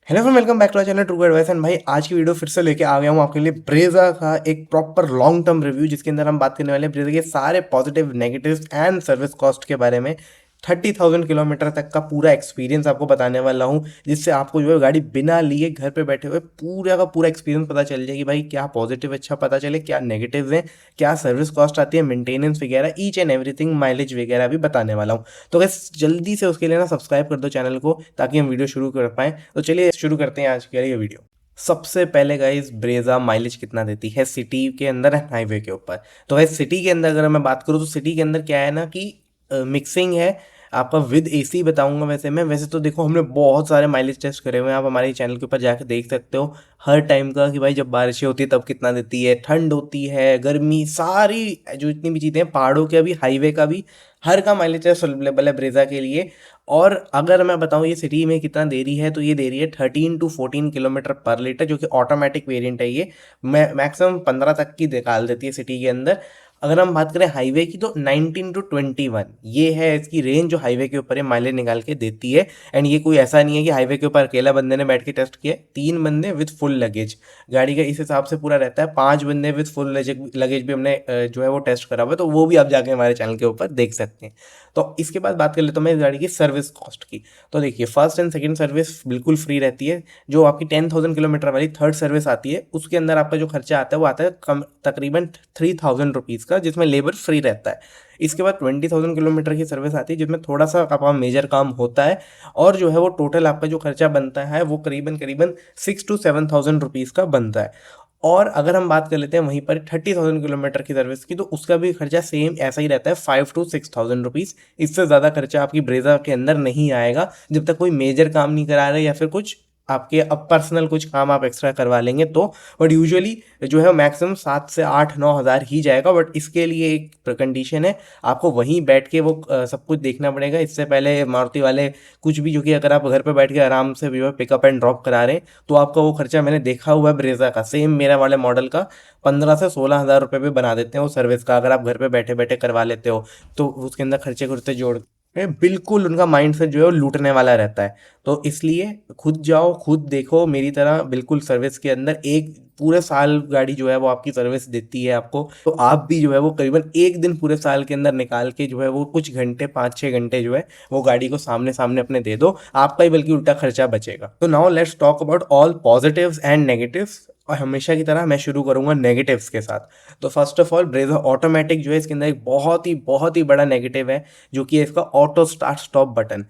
Hello friend, welcome back to channel true advice. And भाई आज की वीडियो फिर से लेके आ गया हूँ आपके लिए ब्रेजा का एक प्रॉपर लॉन्ग टर्म रिव्यू, जिसके अंदर हम बात करने वाले हैं ब्रेजा के सारे positive negatives and service cost के बारे में। 30,000 किलोमीटर तक का पूरा एक्सपीरियंस आपको बताने वाला हूँ, जिससे आपको जो है गाड़ी बिना लिए घर पे बैठे हुए पूरा का पूरा एक्सपीरियंस पता चल जाए कि भाई क्या पॉजिटिव अच्छा पता चले, क्या नेगेटिव है, क्या सर्विस कॉस्ट आती है, मेंटेनेंस वगैरह, ईच एंड एवरीथिंग, माइलेज वगैरह भी बताने वाला हूँ। तो बस जल्दी से उसके लिए ना सब्सक्राइब कर दो चैनल को, ताकि हम वीडियो शुरू कर पाएँ। तो चलिए शुरू करते हैं आज के ये वीडियो। सबसे पहले गाइस, ब्रेजा माइलेज कितना देती है सिटी के अंदर एंड हाईवे के ऊपर। तो गाइस सिटी के अंदर अगर मैं बात करूँ तो सिटी के अंदर क्या है ना कि मिक्सिंग है आपका विद एसी बताऊंगा। वैसे तो देखो, हमने बहुत सारे माइलेज टेस्ट करे हुए हैं, आप हमारे चैनल के ऊपर जाकर देख सकते हो हर टाइम का कि भाई जब बारिशें होती है तब कितना देती है, ठंड होती है, गर्मी, सारी जो इतनी भी चीज़ें हैं, पहाड़ों का भी हाईवे का भी, हर का माइलेज टेस्ट अवेलेबल है ब्रेजा के लिए। और अगर मैं बताऊं ये सिटी में कितना दे रही है, तो ये दे रही है 13 to 14 किलोमीटर पर लीटर, जो कि ऑटोमेटिक वेरिएंट है। ये मैक्सिमम 15 तक की निकाल देती है सिटी के अंदर। अगर हम बात करें हाईवे की तो 19 to 21 ये है इसकी रेंज, जो हाईवे के ऊपर ये माइलेज निकाल के देती है। एंड ये कोई ऐसा नहीं है कि हाईवे के ऊपर अकेला बंदे ने बैठ के टेस्ट किया, 3 बंदे विद फुल लगेज गाड़ी का इस हिसाब से पूरा रहता है। 5 बंदे विद फुल लगेज भी हमने जो है वो टेस्ट करा हुआ है, तो वो भी आप जाके हमारे चैनल के ऊपर देख सकते हैं। तो इसके बाद बात कर लेता हूँ मैं इस गाड़ी की सर्विस कॉस्ट की। तो देखिए, फर्स्ट एंड सेकंड सर्विस बिल्कुल फ्री रहती है। जो आपकी 10,000 किलोमीटर वाली थर्ड सर्विस आती है, उसके अंदर आपका जो खर्चा आता है वो आता है कम तकरीबन 3,000 रुपीज़ का, जिसमें लेबर फ्री रहता है। इसके बाद 20,000 किलोमीटर की सर्विस आती है, जिसमें थोड़ा सा आपका मेजर काम होता है, और जो है वो टोटल आपका जो खर्चा बनता है वो करीबन करीबन 6 to 7,000 रुपीज़ का बनता है। और अगर हम बात कर लेते हैं वहीं पर 30,000 किलोमीटर की सर्विस की, तो उसका भी खर्चा सेम ऐसा ही रहता है, 5 to 6,000 रुपीज़। इससे ज़्यादा खर्चा आपकी ब्रेजा के अंदर नहीं आएगा, जब तक कोई मेजर काम नहीं करा रहे या फिर कुछ आपके अब पर्सनल कुछ काम आप एक्स्ट्रा करवा लेंगे तो। बट यूजुअली जो है मैक्सिमम 7 से 8 9 हज़ार ही जाएगा। बट इसके लिए एक कंडीशन है, आपको वहीं बैठ के वो सब कुछ देखना पड़ेगा। इससे पहले मारुति वाले कुछ भी, जो कि अगर आप घर पे बैठ के आराम से जो है पिकअप एंड ड्रॉप करा रहे हैं, तो आपका वो खर्चा मैंने देखा हुआ है ब्रेजा का, सेम मेरा वाले मॉडल का 15 से 16 हज़ार रुपये भी बना देते हैं वो सर्विस का, अगर आप घर पे बैठे बैठे करवा लेते हो तो। उसके अंदर खर्चे खुर्चे जोड़ बिल्कुल उनका माइंडसेट जो है वो लूटने वाला रहता है। तो इसलिए खुद जाओ, खुद देखो, मेरी तरह बिल्कुल सर्विस के अंदर एक पूरे साल गाड़ी जो है वो आपकी सर्विस देती है आपको। तो आप भी जो है वो करीबन एक दिन पूरे साल के अंदर निकाल के जो है वो कुछ घंटे, 5 6 घंटे जो है वो गाड़ी को सामने सामने अपने दे दो, आपका ही बल्कि उल्टा खर्चा बचेगा। तो now let's talk about all positives and negatives, और हमेशा की तरह मैं शुरू करूंगा नेगेटिव्स के साथ। तो first of all, Brezza automatic जो है इसके अंदर एक बहुत ही बड़ा नेगेटिव है, जो कि है इसका auto start stop button.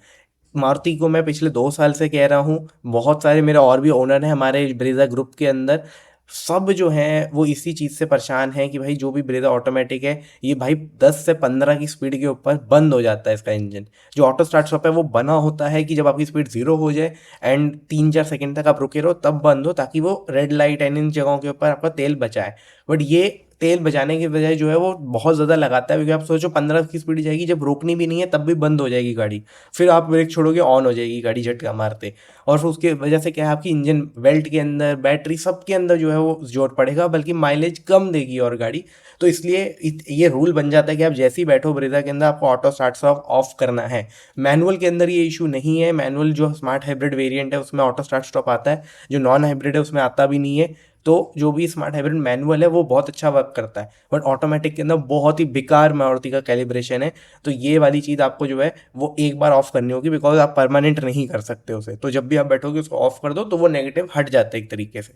Maruti को मैं पिछले 2 साल से कह रहा हूँ, बहुत सारे मेरे और भी ओनर हैं हमारे ब्रेजा ग्रुप के अंदर, सब जो हैं वो इसी चीज़ से परेशान हैं कि भाई जो भी ब्रेजा ऑटोमेटिक है, ये भाई 10 से 15 की स्पीड के ऊपर बंद हो जाता है इसका इंजन। जो ऑटो स्टार्ट स्टॉप है वो बना होता है कि जब आपकी स्पीड 0 हो जाए एंड 3 4 सेकंड तक आप रुके रहो तब बंद हो, ताकि वो रेड लाइट एंड इन जगहों के ऊपर आपका तेल बचाए। बट ये तेल बचाने की बजाय जो है वो बहुत ज़्यादा लगाता है, क्योंकि आप सोचो 15 की स्पीड जाएगी, जब रोकनी भी नहीं है तब भी बंद हो जाएगी गाड़ी, फिर आप ब्रेक छोड़ोगे ऑन हो जाएगी गाड़ी झटका मारते। और फिर उसके वजह से क्या है, आपकी इंजन बेल्ट के अंदर, बैटरी, सब के अंदर जो है वो जोर पड़ेगा, बल्कि माइलेज कम देगी और गाड़ी। तो इसलिए ये रूल बन जाता है कि आप जैसे ही बैठो ब्रेजा के अंदर, आपको ऑटो स्टार्ट ऑफ ऑफ करना है। मैनुअल के अंदर ये इशू नहीं है, मैनुअल जो स्मार्ट हाइब्रिड वेरिएंट है उसमें ऑटो स्टार्ट स्टॉप आता है, जो नॉन हाइब्रिड है उसमें आता भी नहीं है। तो जो भी स्मार्ट हाइब्रिड मैनुअल है वो बहुत अच्छा वर्क करता है, बट ऑटोमेटिक के अंदर बहुत ही बेकार मारुति का कैलिब्रेशन है। तो ये वाली चीज़ आपको जो है वो एक बार ऑफ करनी होगी, बिकॉज आप परमानेंट नहीं कर सकते उसे। तो जब भी आप बैठोगे उसको ऑफ कर दो, तो वो नेगेटिव हट जाता है एक तरीके से।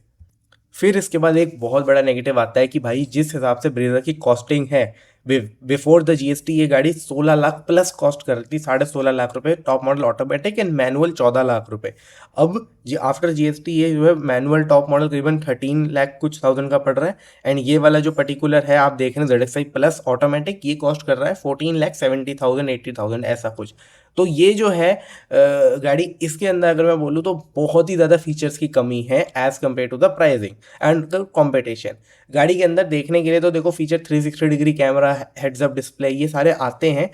फिर इसके बाद एक बहुत बड़ा नेगेटिव आता है कि भाई जिस हिसाब से ब्रेजा की कॉस्टिंग है, बिफोर द जीएसटी ये गाड़ी 16 लाख प्लस कॉस्ट कर रही थी, 16.5 लाख रुपए top model automatic and manual 14 lakh रुपए। अब जी आफ्टर जीएसटी ये जो है मैनुअल टॉप मॉडल करीबन 13 लाख कुछ थाउजेंड का पड़ रहा है, एंड ये वाला जो पर्टिकुलर है आप देख रहे हैं ZX5 प्लस ऑटोमेटिक, ये कॉस्ट कर रहा है 14,70,000 80,000 ऐसा कुछ। तो ये जो है गाड़ी, इसके अंदर अगर मैं बोलूँ तो बहुत ही ज़्यादा फीचर्स की कमी है as compare to the pricing and the competition. गाड़ी के अंदर देखने के लिए तो देखो feature 360 degree camera, heads up display, ये सारे आते हैं,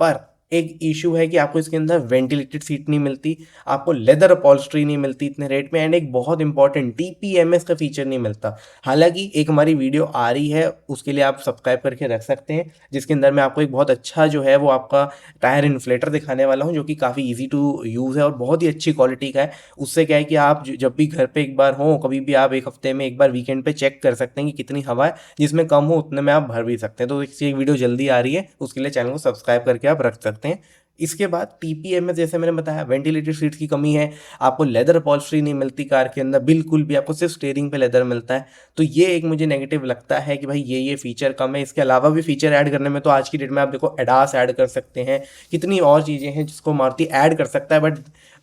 पर एक इशू है कि आपको इसके अंदर वेंटिलेटेड सीट नहीं मिलती, आपको लेदर अपॉल्स्ट्री नहीं मिलती इतने रेट में, एंड एक बहुत इंपॉर्टेंट टीपीएमएस का फीचर नहीं मिलता। हालांकि एक हमारी वीडियो आ रही है, उसके लिए आप सब्सक्राइब करके रख सकते हैं, जिसके अंदर मैं आपको एक बहुत अच्छा जो है वो आपका टायर इन्फ्लेटर दिखाने वाला हूँ, जो कि काफ़ी ईजी टू यूज़ है और बहुत ही अच्छी क्वालिटी का है। उससे क्या है कि आप जब भी घर पे एक बार हो, कभी भी आप एक हफ्ते में एक बार वीकेंड पे चेक कर सकते हैं कि कितनी हवा है, जिसमें कम हो उतने में आप भर भी सकते हैं। तो इसकी वीडियो जल्दी आ रही है, उसके लिए चैनल को सब्सक्राइब करके आप रख सकते हैं। इसके बाद टीपीएमएस जैसे मैंने बताया, वेंटिलेटेड सीट्स की कमी है, आपको लेदर अपॉल्स्ट्री नहीं मिलती कार के अंदर बिल्कुल भी, आपको सिर्फ स्टीयरिंग पे लेदर मिलता है। तो ये एक मुझे नेगेटिव लगता है कि भाई ये फीचर कम है। इसके अलावा भी फीचर ऐड करने में तो आज की डेट में आप देखो एडास ऐड कर सकते हैं, कितनी और चीज़ें हैं जिसको मारुति ऐड कर सकता है, बट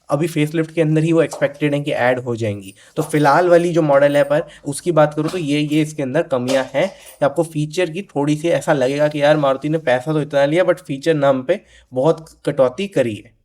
अभी फेसलिफ्ट के अंदर ही वो एक्सपेक्टेड है कि ऐड हो जाएंगी। तो फिलहाल वाली जो मॉडल है पर उसकी बात करूँ तो ये इसके अंदर कमियां हैं कि आपको फीचर की थोड़ी सी ऐसा लगेगा कि यार मारुति ने पैसा तो इतना लिया बट फीचर नाम पे बहुत कटौती करी है।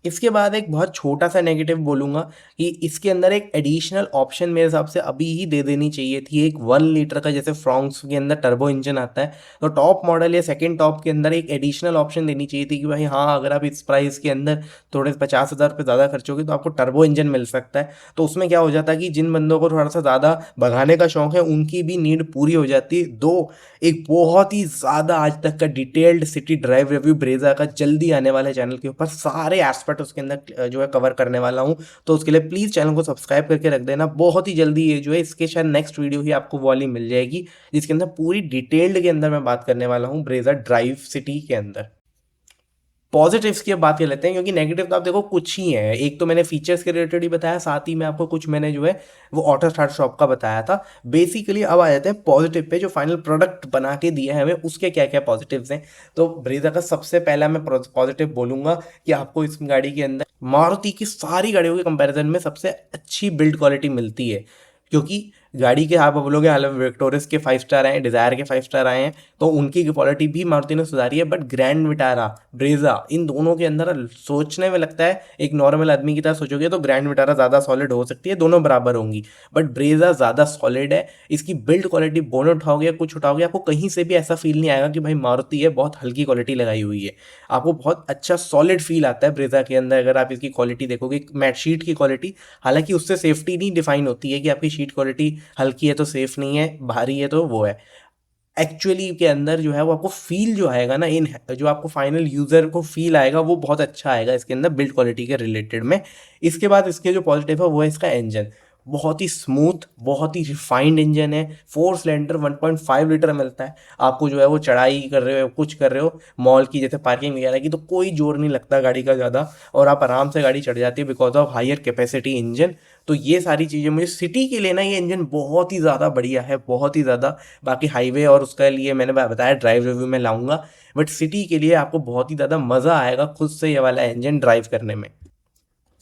इसके बाद एक बहुत छोटा सा नेगेटिव बोलूँगा कि इसके अंदर एक एडिशनल ऑप्शन मेरे हिसाब से अभी ही दे देनी चाहिए थी। एक 1 लीटर का जैसे फ्रॉन्क्स के अंदर टर्बो इंजन आता है, तो टॉप मॉडल या सेकंड टॉप के अंदर एक एडिशनल ऑप्शन देनी चाहिए थी कि भाई हाँ, अगर आप इस प्राइस के अंदर थोड़े 50,000 रुपये ज़्यादा खर्चोगे तो आपको टर्बो इंजन मिल सकता है। तो उसमें क्या हो जाता है कि जिन बंदों को थोड़ा सा ज़्यादा भगाने का शौक है उनकी भी नीड पूरी हो जाती है। दो एक बहुत ही ज़्यादा आज तक का detailed city drive review Brezza का जल्दी आने वाला है चैनल के ऊपर, सारे एस्पेक्ट उसके अंदर जो है कवर करने वाला हूँ। तो उसके लिए प्लीज़ चैनल को सब्सक्राइब करके रख देना। बहुत ही जल्दी ये जो है इसके शायद नेक्स्ट वीडियो ही आपको वो वाली मिल जाएगी, जिसके अंदर पूरी डिटेल्ड के अंदर मैं बात करने वाला हूँ ब्रेजा ड्राइव सिटी के अंदर। पॉजिटिव्स की अब बात कर लेते हैं, क्योंकि नेगेटिव तो आप देखो कुछ ही है। एक तो मैंने फीचर्स के रिलेटेड ही बताया, साथ ही में आपको कुछ मैंने जो है वो ऑटो स्टार्ट शॉप का बताया था। बेसिकली अब आ जाते हैं पॉजिटिव पे, जो फाइनल प्रोडक्ट बना के दिया है हमें उसके क्या क्या पॉजिटिव्स हैं। तो ब्रेजा का सबसे पहला मैं पॉजिटिव बोलूंगा कि आपको इस गाड़ी के अंदर मारुति की सारी गाड़ियों के कंपैरिजन में सबसे अच्छी बिल्ड क्वालिटी मिलती है। क्योंकि गाड़ी के आप बोलोगे हाल विक्टोरियस के 5 स्टार आए हैं, डिज़ायर के 5 स्टार आए हैं, तो उनकी क्वालिटी भी मारुति ने सुधारी है। बट ग्रैंड विटारा, ब्रेजा, इन दोनों के अंदर सोचने में लगता है, एक नॉर्मल आदमी की तरह सोचोगे तो ग्रैंड विटारा ज़्यादा सॉलिड हो सकती है, दोनों बराबर होंगी, बट ब्रेजा ज़्यादा सॉलिड है। इसकी बिल्ड क्वालिटी बोनट उठाओगे या कुछ उठाओगे, आपको कहीं से भी ऐसा फील नहीं आएगा कि भाई मारुति है बहुत हल्की क्वालिटी लगाई हुई है। आपको बहुत अच्छा सॉलिड फील आता है ब्रेजा के अंदर अगर आप इसकी क्वालिटी देखोगे, मैट शीट की क्वालिटी। हालांकि उससे सेफ्टी नहीं डिफाइन होती है कि आपकी शीट क्वालिटी हल्की है तो सेफ नहीं है, भारी है तो वो है। एक्चुअली के अंदर जो है वो आपको फील जो आएगा ना, इन जो आपको फाइनल यूज़र को फील आएगा वो बहुत अच्छा आएगा इसके अंदर बिल्ड क्वालिटी के रिलेटेड में। इसके बाद इसके जो पॉजिटिव है वो है इसका इंजन। बहुत ही स्मूथ, बहुत ही रिफाइंड इंजन है। 4 सिलेंडर 1.5 लीटर मिलता है। आपको जो है वो चढ़ाई कर रहे हो, कुछ कर रहे हो मॉल की जैसे पार्किंग वगैरह की, तो कोई जोर नहीं लगता गाड़ी का ज़्यादा, और आप आराम से गाड़ी चढ़ जाती है because of higher capacity engine. तो ये सारी चीज़ें मुझे सिटी के लिए ना ये इंजन बहुत ही ज़्यादा बढ़िया है, बहुत ही ज़्यादा। बाकी हाईवे और उसके लिए मैंने बताया ड्राइव रिव्यू में लाऊंगा, बट सिटी के लिए आपको बहुत ही ज़्यादा मज़ा आएगा खुद से ये वाला इंजन ड्राइव करने में।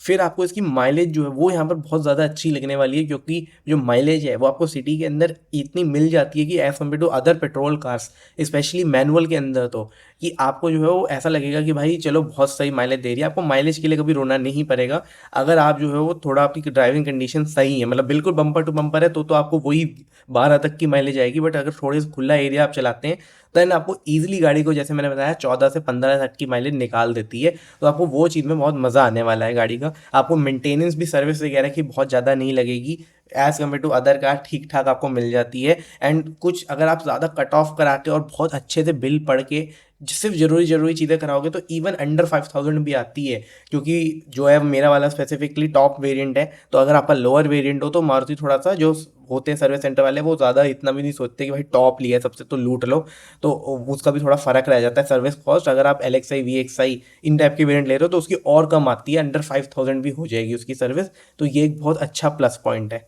फिर आपको इसकी माइलेज जो है वो यहाँ पर बहुत ज़्यादा अच्छी लगने वाली है, क्योंकि जो माइलेज है वो आपको सिटी के अंदर इतनी मिल जाती है कि as compare to other petrol cars, specially manual के अंदर, तो कि आपको जो है वो ऐसा लगेगा कि भाई चलो बहुत सही माइलेज दे रही है। आपको माइलेज के लिए कभी रोना नहीं पड़ेगा। अगर आप जो है वो थोड़ा आपकी ड्राइविंग कंडीशन सही है, मतलब बिल्कुल बम्पर टू बम्पर है, तो आपको वही 12 तक की माइलेज आएगी। बट अगर थोड़े से खुला एरिया आप चलाते हैं देन आपको ईजिली गाड़ी को, जैसे मैंने बताया, 14 से 15 तक की माइलेज निकाल देती है। तो आपको वो चीज़ में बहुत मज़ा आने वाला है गाड़ी का। आपको मेंटेनेंस भी, सर्विस वगैरह की बहुत ज़्यादा नहीं लगेगी as compare to other car, ठीक ठाक आपको मिल जाती है। एंड कुछ अगर आप ज़्यादा कट ऑफ कराते हो और बहुत अच्छे से बिल पढ़ के सिर्फ ज़रूरी चीज़ें कराओगे तो इवन अंडर 5,000 भी आती है। क्योंकि जो है मेरा वाला स्पेसिफिकली टॉप वेरिएंट है, तो अगर आपका लोअर वेरिएंट हो तो मारुति थोड़ा सा जो होते हैं सर्विस सेंटर वाले वो ज़्यादा इतना भी नहीं सोचते कि भाई टॉप लिया है सबसे तो लूट लो, तो उसका भी थोड़ा फ़र्क रह जाता है सर्विस कॉस्ट। अगर आप LXi VXi इन टाइप के वेरिएंट ले रहे हो तो उसकी और कम आती है, अंडर 5,000 भी हो जाएगी उसकी सर्विस। तो ये एक बहुत अच्छा प्लस पॉइंट है।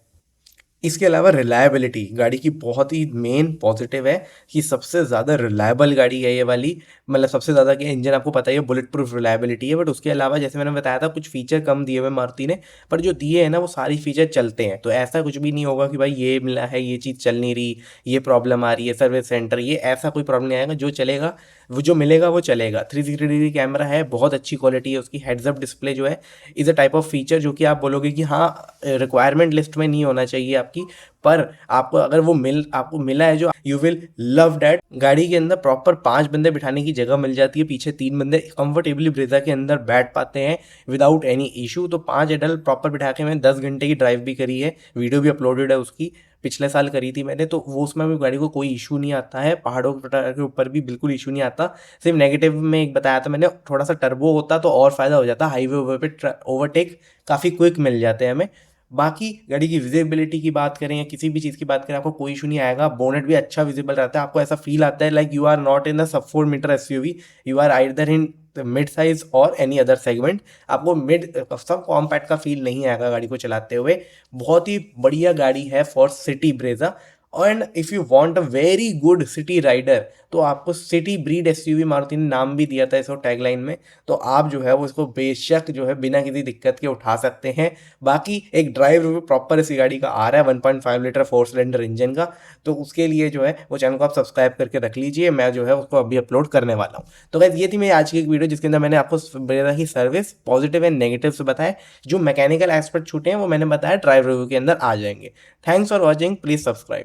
इसके अलावा रिलायबिलिटी गाड़ी की बहुत ही मेन पॉजिटिव है कि सबसे ज़्यादा रिलायबल गाड़ी है ये वाली। मतलब सबसे ज़्यादा कि इंजन आपको पता ही है, बुलेट प्रूफ रिलायबिलिटी है। बट उसके अलावा जैसे मैंने बताया था कुछ फीचर कम दिए हुए मारुति ने, पर जो दिए हैं ना वो सारी फीचर चलते हैं। तो ऐसा कुछ भी नहीं होगा कि भाई ये मिला है ये चीज़ चल नहीं रही, ये प्रॉब्लम आ रही है सर्विस सेंटर, ये ऐसा कोई प्रॉब्लम नहीं आएगा। जो चलेगा वो जो मिलेगा वो चलेगा। 360 डिग्री कैमरा है, बहुत अच्छी क्वालिटी है उसकी। हेड्स अप डिस्प्ले जो है is a type of feature जो कि आप बोलोगे कि हाँ रिक्वायरमेंट लिस्ट में नहीं होना चाहिए आपकी, पर आपको अगर वो आपको मिला है जो यू विल लव डैट। गाड़ी के अंदर प्रॉपर 5 बंदे बिठाने की जगह मिल जाती है, पीछे 3 बंदे कंफर्टेबली ब्रेजा के अंदर बैठ पाते हैं विदाउट एनी इशू। तो 5 एडल्ट प्रॉपर बिठा के मैं 10 घंटे की ड्राइव भी करी है, वीडियो भी अपलोडेड है उसकी, पिछले साल करी थी मैंने। तो वो उसमें भी गाड़ी को कोई इशू नहीं आता है, पहाड़ों के ऊपर भी बिल्कुल इशू नहीं आता। सिर्फ नेगेटिव में एक बताया था मैंने, थोड़ा सा टर्बो होता तो और फायदा हो जाता, हाईवे पे ओवरटेक काफ़ी क्विक मिल जाते हैं हमें। बाकी गाड़ी की विजिबिलिटी की बात करें या किसी भी चीज़ की बात करें, आपको कोई इशू नहीं आएगा। बोनेट भी अच्छा विजिबल रहता है, आपको ऐसा फील आता है like you are not in the sub 4 meter SUV, you are either in mid size और एनी अदर सेगमेंट। आपको मिड सब कॉम्पैक्ट का फील नहीं आएगा गाड़ी को चलाते हुए। बहुत ही बढ़िया गाड़ी है for city Brezza. And if you want a very good city rider तो आपको सिटी ब्रीड एसयूवी मारुति ने नाम भी दिया था इसको टैगलाइन में, तो आप जो है वो इसको बेशक जो है बिना किसी दिक्कत के उठा सकते हैं। बाकी एक ड्राइव रिव्यू प्रॉपर इसी गाड़ी का आ रहा है 1.5 लीटर 4 सिलेंडर इंजन का, तो उसके लिए जो है वो चैनल को आप सब्सक्राइब करके रख लीजिए, मैं जो है उसको अभी अपलोड करने वाला हूँ। तो गाइस ये थी मेरी आज की एक वीडियो जिसके अंदर मैंने आपको ब्रेजा की सर्विस पॉजिटिव एंड नेगेटिव से बताया, जो मैकेनिकल एस्पेक्ट छूटे हैं वो मैंने बताया ड्राइव रिव्यू के अंदर आ जाएंगे। Thanks for watching, please subscribe.